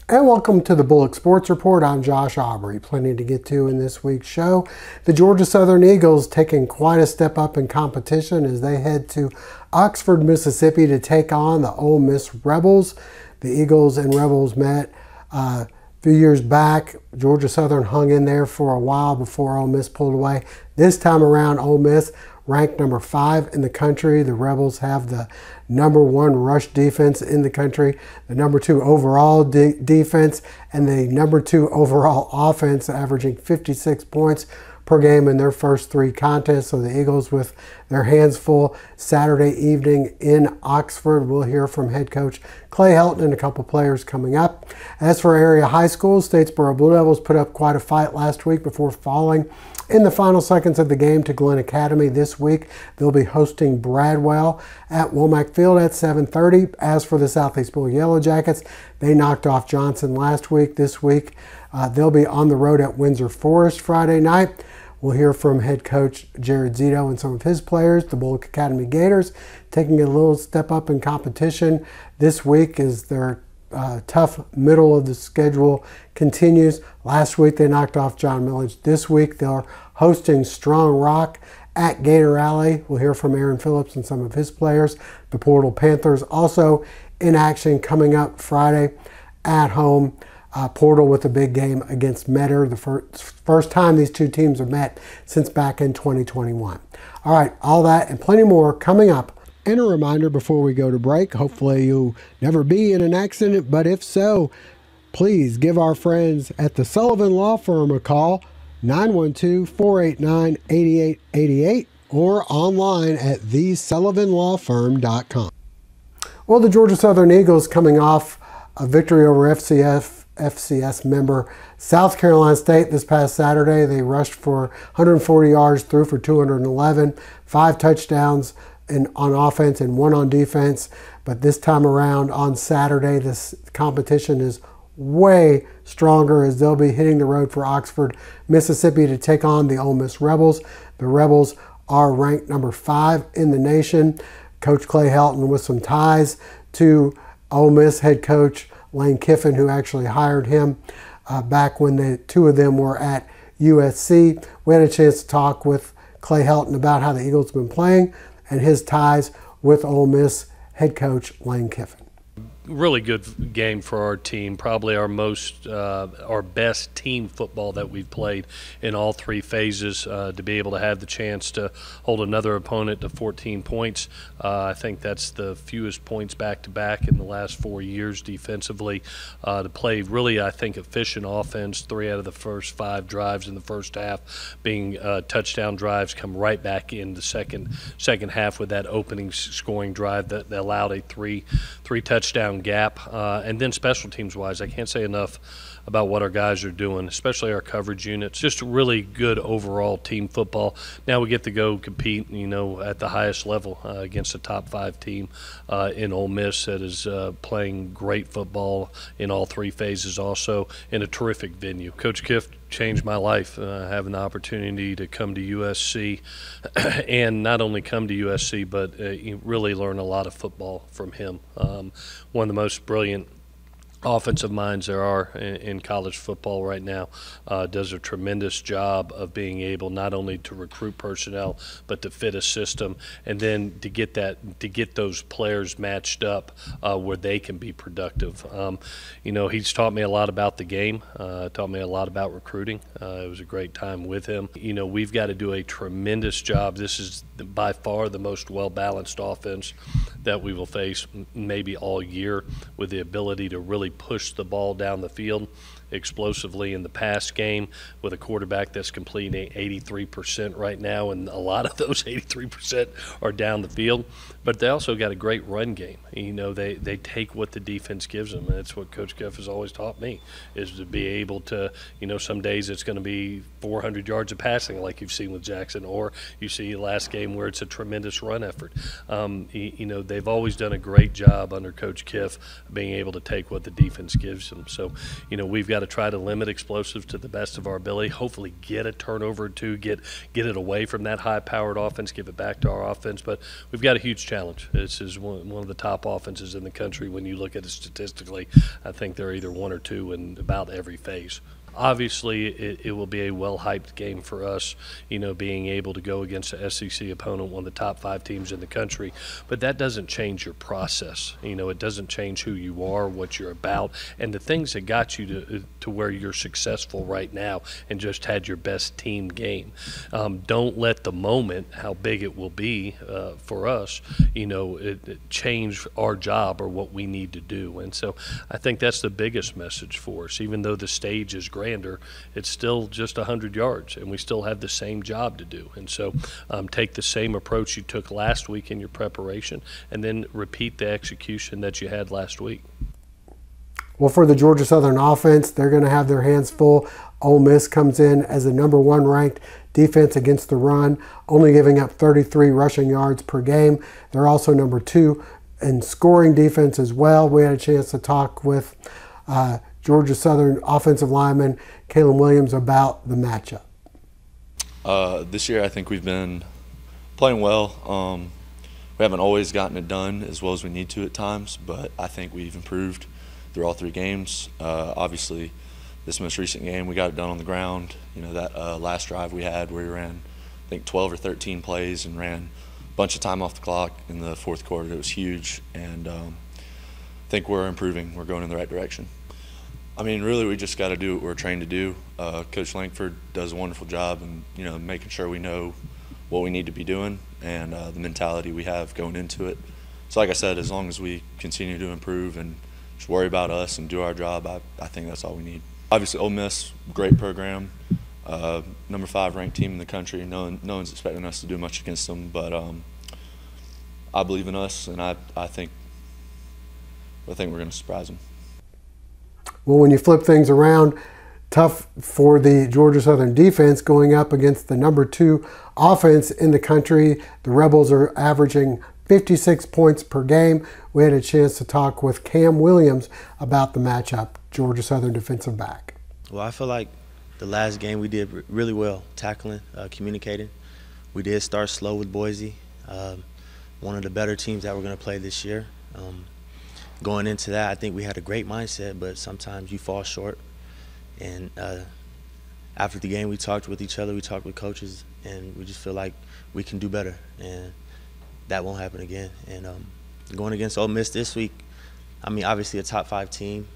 And welcome to the Bulloch Sports Report. I'm Josh Aubrey. Plenty to get to in this week's show. The Georgia Southern Eagles taking quite a step up in competition as they head to Oxford, Mississippi to take on the Ole Miss Rebels. The Eagles and Rebels met a few years back. Georgia Southern hung in there for a while before Ole Miss pulled away. This time around, Ole Miss ranked number 5 in the country. The Rebels have the number 1 rush defense in the country, the number 2 overall defense, and the number 2 overall offense, averaging 56 points per game in their first 3 contests. So the Eagles with their hands full Saturday evening in Oxford. We'll hear from head coach Clay Helton and a couple players coming up. As for area high schools, Statesboro Blue Devils put up quite a fight last week before falling in the final seconds of the game to Glenn Academy. This week, they'll be hosting Bradwell at Womack Field at 7:30. As for the Southeast Blue Yellow Jackets, they knocked off Johnson last week. This week, they'll be on the road at Windsor Forest Friday night. We'll hear from head coach Jared Zito and some of his players. The Bulloch Academy Gators taking a little step up in competition this week as their tough middle of the schedule continues. Last week they knocked off John Millage. This week they're hosting Strong Rock at Gator Alley. We'll hear from Aaron Phillips and some of his players. The Portal Panthers also in action coming up Friday at home. Portal with a big game against Metter. The first time these two teams have met since back in 2021. All right, all that and plenty more coming up. And a reminder before we go to break, hopefully you'll never be in an accident, but if so, please give our friends at the Sullivan Law Firm a call, 912-489-8888, or online at thesullivanlawfirm.com. Well, the Georgia Southern Eagles coming off a victory over FCS member South Carolina State this past Saturday. They rushed for 140 yards, threw for 211, 5 touchdowns on offense and 1 on defense. But this time around on Saturday, this competition is way stronger as they'll be hitting the road for Oxford, Mississippi to take on the Ole Miss Rebels. The Rebels are ranked number 5 in the nation. Coach Clay Helton with some ties to Ole Miss head coach Lane Kiffin, who actually hired him back when the two of them were at USC. We had a chance to talk with Clay Helton about how the Eagles have been playing and his ties with Ole Miss head coach Lane Kiffin. Really good game for our team, probably our best team football that we've played in all 3 phases. To be able to have the chance to hold another opponent to 14 points, I think that's the fewest points back-to-back in the last 4 years defensively. To play really, I think, efficient offense, 3 out of the first 5 drives in the first half being touchdown drives, come right back in the second half with that opening scoring drive that allowed a three touchdown gap. And then special teams wise, I can't say enough about what our guys are doing, especially our coverage units. Just really good overall team football. Now we get to go compete, at the highest level against a top 5 team in Ole Miss that is playing great football in all 3 phases, also in a terrific venue. Coach Kiff changed my life, having the opportunity to come to USC and not only come to USC, but really learn a lot of football from him. One of the most brilliant offensive minds there are in college football right now. Does a tremendous job of being able not only to recruit personnel but to fit a system, and then to get those players matched up where they can be productive. He's taught me a lot about the game, taught me a lot about recruiting. It was a great time with him. We've got to do a tremendous job. This is by far the most well-balanced offense that we will face maybe all year, with the ability to really push the ball down the field explosively in the pass game, with a quarterback that's completing 83% right now, and a lot of those 83% are down the field. But they also got a great run game. They take what the defense gives them, and that's what Coach Kiff has always taught me, is to be able to, some days it's going to be 400 yards of passing like you've seen with Jackson, or you see last game where it's a tremendous run effort. They've always done a great job under Coach Kiff being able to take what the defense gives them. So, we've got to try to limit explosives to the best of our ability, hopefully get a turnover or two, get it away from that high-powered offense, give it back to our offense. But we've got a huge challenge. This is one of the top offenses in the country. When you look at it statistically, I think they're either one or two in about every phase. Obviously, it will be a well-hyped game for us, being able to go against an SEC opponent, one of the top 5 teams in the country. But that doesn't change your process. It doesn't change who you are, what you're about, and the things that got you to where you're successful right now and just had your best team game. Don't let the moment, how big it will be for us, it change our job or what we need to do. And so I think that's the biggest message for us. Even though the stage is great, it's still just 100 yards, and we still have the same job to do. And so take the same approach you took last week in your preparation and then repeat the execution that you had last week. Well, for the Georgia Southern offense, they're going to have their hands full. Ole Miss comes in as the #1 ranked defense against the run, only giving up 33 rushing yards per game. They're also #2 in scoring defense as well. We had a chance to talk with Georgia Southern offensive lineman Kalen Williams about the matchup. This year I think we've been playing well. We haven't always gotten it done as well as we need to at times, but I think we've improved through all 3 games. Obviously, this most recent game, we got it done on the ground. That last drive we had where we ran, I think, 12 or 13 plays and ran a bunch of time off the clock in the 4th quarter. It was huge, and I think we're improving. We're going in the right direction. I mean, really, we just got to do what we're trained to do. Coach Langford does a wonderful job in, making sure we know what we need to be doing and the mentality we have going into it. So like I said, as long as we continue to improve and just worry about us and do our job, I think that's all we need. Obviously, Ole Miss, great program, #5 ranked team in the country. No one's expecting us to do much against them, but I believe in us, and I think we're going to surprise them. Well, when you flip things around, tough for the Georgia Southern defense going up against the #2 offense in the country. The Rebels are averaging 56 points per game. We had a chance to talk with Cam Williams about the matchup, Georgia Southern defensive back. Well, I feel like the last game we did really well, tackling, communicating. We did start slow with Boise, one of the better teams that we're going to play this year. Going into that, I think we had a great mindset, but sometimes you fall short. And after the game, we talked with each other, we talked with coaches, and we just feel like we can do better, and that won't happen again. And going against Ole Miss this week, I mean, obviously a top 5 team,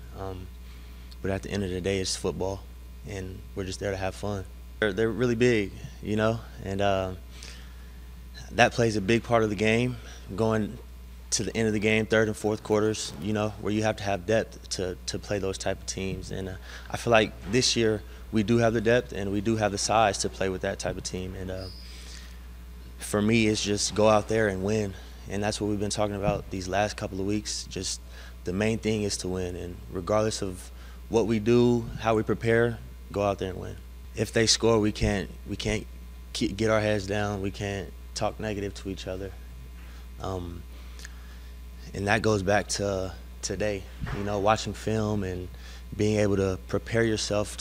but at the end of the day, it's football, and we're just there to have fun. They're really big, and that plays a big part of the game. Going to the end of the game, 3rd and 4th quarters, where you have to have depth to play those type of teams. And I feel like this year we do have the depth and we do have the size to play with that type of team. And for me, it's just go out there and win. And that's what we've been talking about these last couple of weeks. Just the main thing is to win. And regardless of what we do, how we prepare, go out there and win. If they score, we can't get our heads down. We can't talk negative to each other. And that goes back to today, watching film and being able to prepare yourself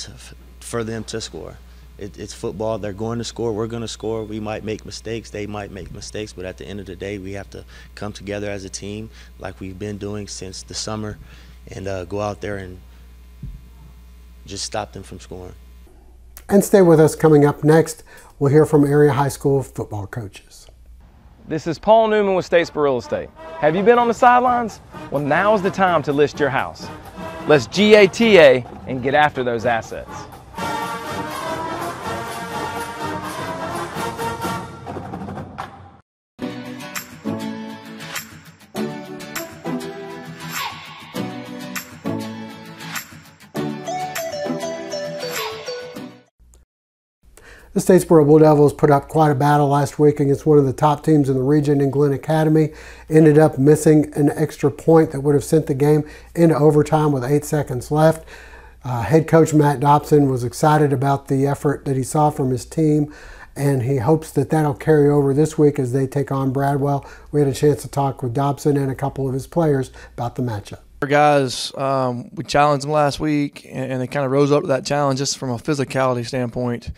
for them to score. It's football. They're going to score. We're going to score. We might make mistakes. They might make mistakes. But at the end of the day, we have to come together as a team like we've been doing since the summer and go out there and just stop them from scoring. And stay with us. Coming up next, we'll hear from area high school football coaches. This is Paul Newman with Statesboro Real Estate. Have you been on the sidelines? Well, now's the time to list your house. Let's GATA and get after those assets. The Statesboro Blue Devils put up quite a battle last week against one of the top teams in the region in Glenn Academy. Ended up missing an extra point that would have sent the game into overtime with 8 seconds left. Head coach Matt Dobson was excited about the effort that he saw from his team, and he hopes that that'll carry over this week as they take on Bradwell. We had a chance to talk with Dobson and a couple of his players about the matchup. Our guys, we challenged them last week, and they kind of rose up to that challenge just from a physicality standpoint.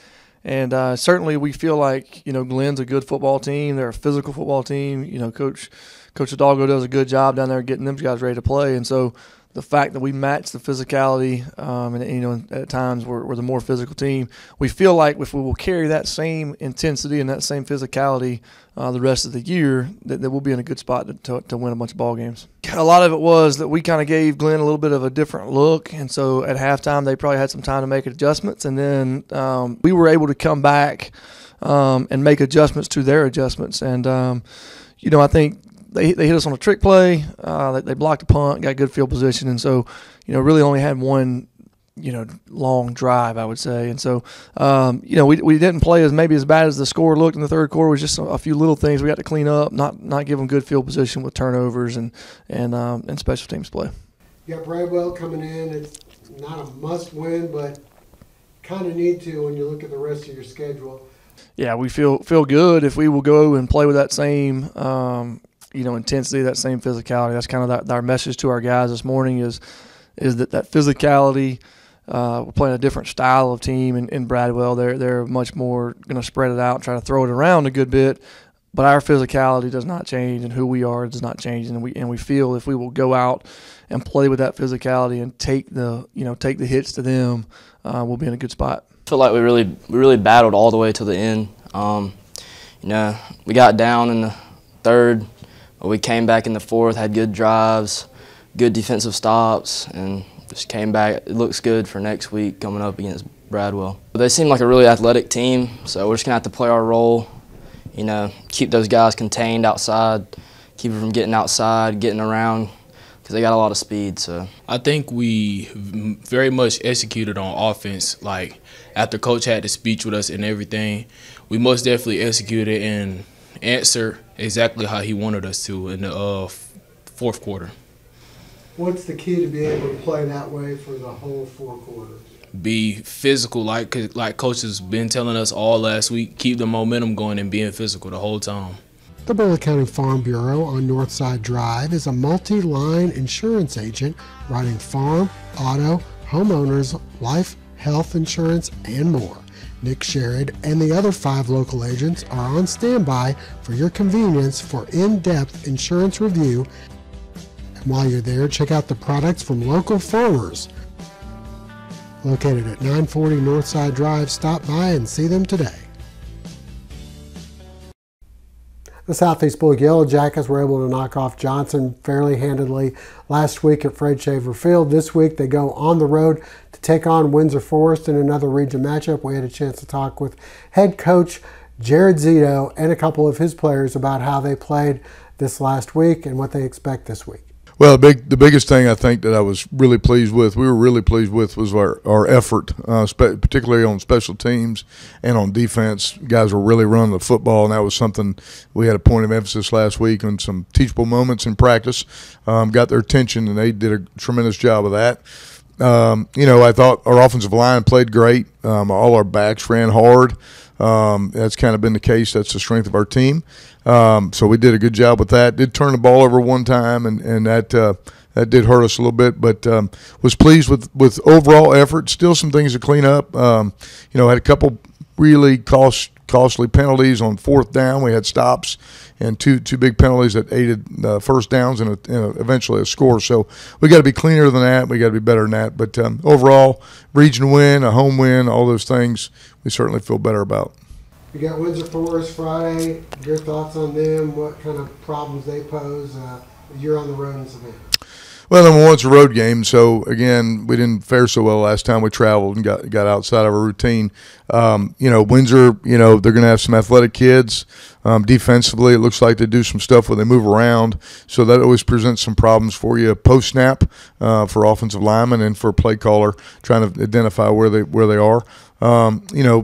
And certainly we feel like, Glenn's a good football team. They're a physical football team. Coach Hidalgo does a good job down there getting them guys ready to play. And so the fact that we match the physicality, and at times we're the more physical team, we feel like if we will carry that same intensity and that same physicality the rest of the year, that we'll be in a good spot to win a bunch of ball games. A lot of it was that we kind of gave Glenn a little bit of a different look, and so at halftime they probably had some time to make adjustments, and then we were able to come back and make adjustments to their adjustments. And I think they hit us on a trick play. They blocked a punt, got good field position, and so really only had one long drive, I would say. And so we didn't play as bad as the score looked in the third quarter. It was just a few little things we got to clean up, not give them good field position with turnovers and special teams play. You got Bradwell coming in. It's not a must win, but kind of need to when you look at the rest of your schedule. Yeah, we feel good if we will go and play with that same intensity, that same physicality. That's kind of our message to our guys this morning is that physicality. We're playing a different style of team in Bradwell. They're much more going to spread it out and try to throw it around a good bit. But our physicality does not change, and who we are does not change. And we feel if we will go out and play with that physicality and take the hits to them, we'll be in a good spot. I feel like we really battled all the way to the end. We got down in the third, but we came back in the fourth, had good drives, good defensive stops, and just came back. It looks good for next week coming up against Bradwell. But they seem like a really athletic team, so we're just going to have to play our role, keep those guys contained outside, keep them from getting outside, getting around, because they got a lot of speed. So I think we very much executed on offense. Like, after Coach had the speech with us and everything, we most definitely executed and answered exactly how he wanted us to in the fourth quarter. What's the key to be able to play that way for the whole 4 quarters? Be physical, like Coach has been telling us all last week, keep the momentum going and being physical the whole time. The Bulloch County Farm Bureau on Northside Drive is a multi-line insurance agent writing farm, auto, homeowners, life, health insurance, and more. Nick Sherrod and the other 5 local agents are on standby for your convenience for in-depth insurance review. And while you're there, check out the products from local farmers. Located at 940 Northside Drive, stop by and see them today. The Southeast Bulloch Yellow Jackets were able to knock off Johnson fairly handedly last week at Fred Shaver Field. This week they go on the road to take on Windsor Forest in another region matchup. We had a chance to talk with head coach Jared Zito and a couple of his players about how they played this last week and what they expect this week. Well, the biggest thing I think that I was really pleased with, was our effort, particularly on special teams and on defense. Guys were really running the football, and that was something we had a point of emphasis last week on some teachable moments in practice. Got their attention, and they did a tremendous job of that. I thought our offensive line played great. All our backs ran hard. That's kind of been the case. That's the strength of our team. So we did a good job with that. Did turn the ball over one time, and that did hurt us a little bit. But was pleased with overall effort. Still some things to clean up. Had a couple really costly penalties on 4th down. We had stops and two big penalties that aided first downs and eventually a score. So we got to be cleaner than that. We got to be better than that. But overall, region win, a home win, all those things we certainly feel better about. You got Windsor Forest Friday. Your thoughts on them? What kind of problems they pose? You're on the road in Savannah. Well, number one, it's a road game, so again, we didn't fare so well last time we traveled and got outside of our routine. Windsor, they're going to have some athletic kids. Defensively, it looks like they do some stuff where they move around, so that always presents some problems for you post-snap for offensive linemen and for a play caller trying to identify where they are.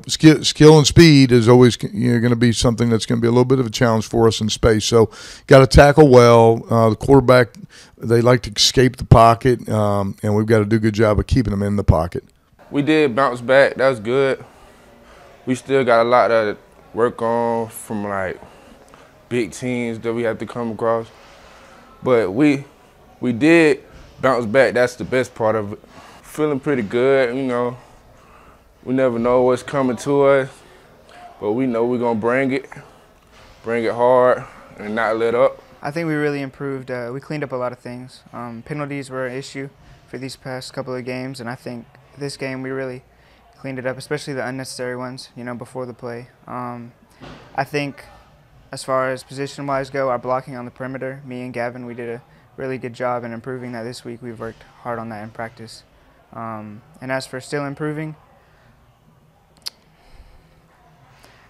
Skill and speed is always going to be something that's going to be a little bit of a challenge for us in space. So got to tackle well. The quarterback, they like to escape the pocket, and we've got to do a good job of keeping them in the pocket. We did bounce back. That was good. We still got a lot to work on from big teams that we have to come across. But we did bounce back, that's the best part of it. Feeling pretty good, you know. We never know what's coming to us, but we know we're going to bring it hard and not let up. I think we really improved. We cleaned up a lot of things. Penalties were an issue for these past couple of games, and I think this game we really cleaned it up, especially the unnecessary ones, you know, before the play. I think as far as position-wise go, our blocking on the perimeter, me and Gavin, we did a really good job in improving that this week. We've worked hard on that in practice. And as for still improving,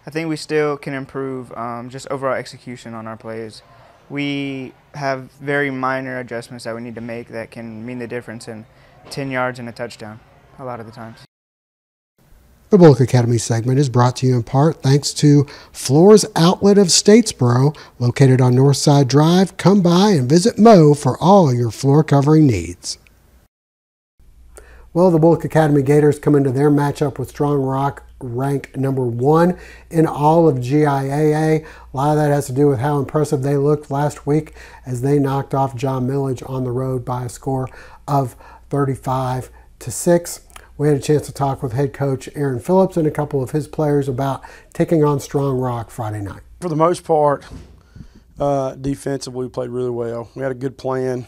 I think we still can improve just overall execution on our plays. We have very minor adjustments that we need to make that can mean the difference in 10 yards and a touchdown a lot of the times. The Bulloch Academy segment is brought to you in part thanks to Floors Outlet of Statesboro, located on Northside Drive. Come by and visit Mo for all your floor covering needs. Well, the Bulloch Academy Gators come into their matchup with Strong Rock, ranked number 1 in all of GIAA. A lot of that has to do with how impressive they looked last week as they knocked off John Millage on the road by a score of 35-6. We had a chance to talk with head coach Aaron Phillips and a couple of his players about taking on Strong Rock Friday night. For the most part, defensively, we played really well. We had a good plan.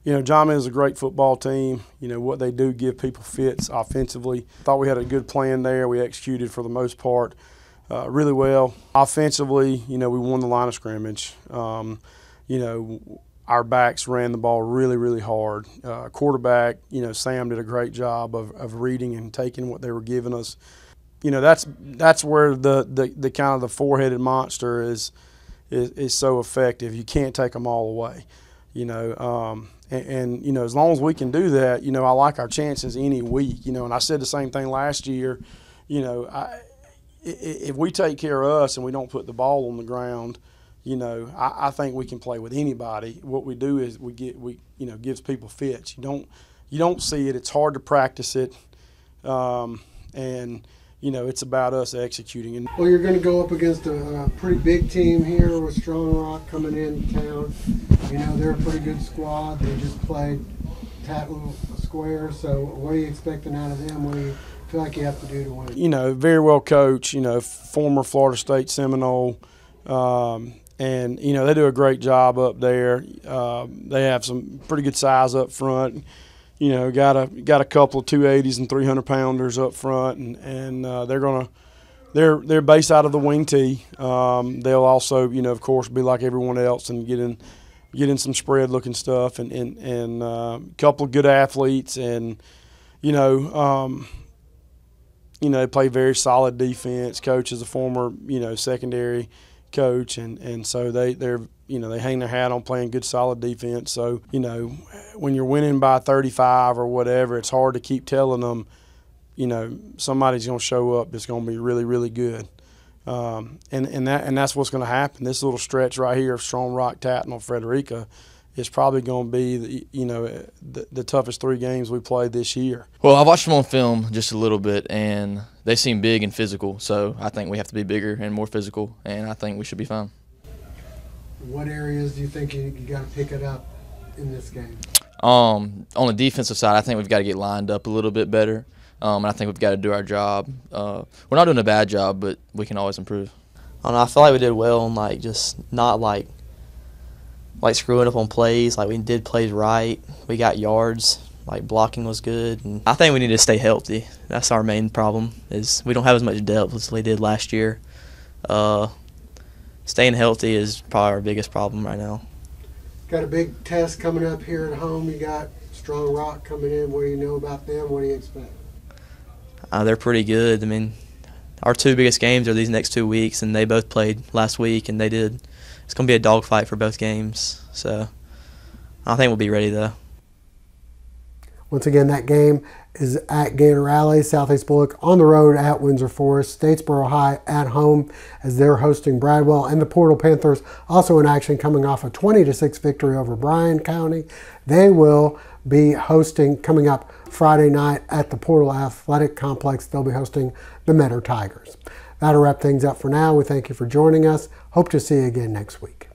You know, John is a great football team. You know, what they do give people fits offensively. Thought we had a good plan there. We executed for the most part really well. Offensively, you know, we won the line of scrimmage. You know, our backs ran the ball really, really hard. Quarterback, you know, Sam did a great job of reading and taking what they were giving us. You know, that's where the kind of the four-headed monster is so effective. You can't take them all away. You know, and you know, as long as we can do that, you know, I like our chances any week. You know, and I said the same thing last year. You know, if we take care of us and we don't put the ball on the ground, you know, I think we can play with anybody. What we do is we you know, gives people fits. You don't see it. It's hard to practice it, and you know, it's about us executing. Well, you're going to go up against a pretty big team here with Strong Rock coming into town. You know, they're a pretty good squad. They just played Tattle Square. So what are you expecting out of them? What do you feel like you have to do to win? You know, very well coached, you know, former Florida State Seminole. And, you know, they do a great job up there. They have some pretty good size up front. You know, got a couple of 280s and 300-pounders up front, and they're based out of the wing tee. They'll also, you know, of course, be like everyone else and get in some spread-looking stuff, and a couple of good athletes, and you know, they play very solid defense. Coach is a former, you know, secondary coach, and so they're you know, they hang their hat on playing good solid defense. So, you know, when you're winning by 35 or whatever, it's hard to keep telling them, you know, somebody's going to show up that's going to be really, really good. And that's what's going to happen. This little stretch right here of Strong Rock, Tatnall, Frederica is probably going to be, the toughest 3 games we played this year. Well, I watched them on film just a little bit, and they seem big and physical. So I think we have to be bigger and more physical, and I think we should be fine. What areas do you think you got to pick it up in this game? On the defensive side, I think we've got to get lined up a little bit better, and I think we've got to do our job. We're not doing a bad job, but we can always improve. I don't know, I feel like we did well on, like, just not, like screwing up on plays. Like, we did plays right. We got yards. Like, blocking was good. And I think we need to stay healthy. That's our main problem, is we don't have as much depth as we did last year. Staying healthy is probably our biggest problem right now. Got a big test coming up here at home. You got Strong Rock coming in. What do you know about them? What do you expect? They're pretty good. I mean, our 2 biggest games are these next 2 weeks, and they both played last week, and they did. It's going to be a dogfight for both games. So I think we'll be ready, though. Once again, that game is at Gator Rally. Southeast Bulloch on the road at Windsor Forest. Statesboro High at home as they're hosting Bradwell. And the Portal Panthers also in action, coming off a 20-6 victory over Bryan County. They will be hosting, coming up Friday night at the Portal Athletic Complex, they'll be hosting the Metter Tigers. That'll wrap things up for now. We thank you for joining us. Hope to see you again next week.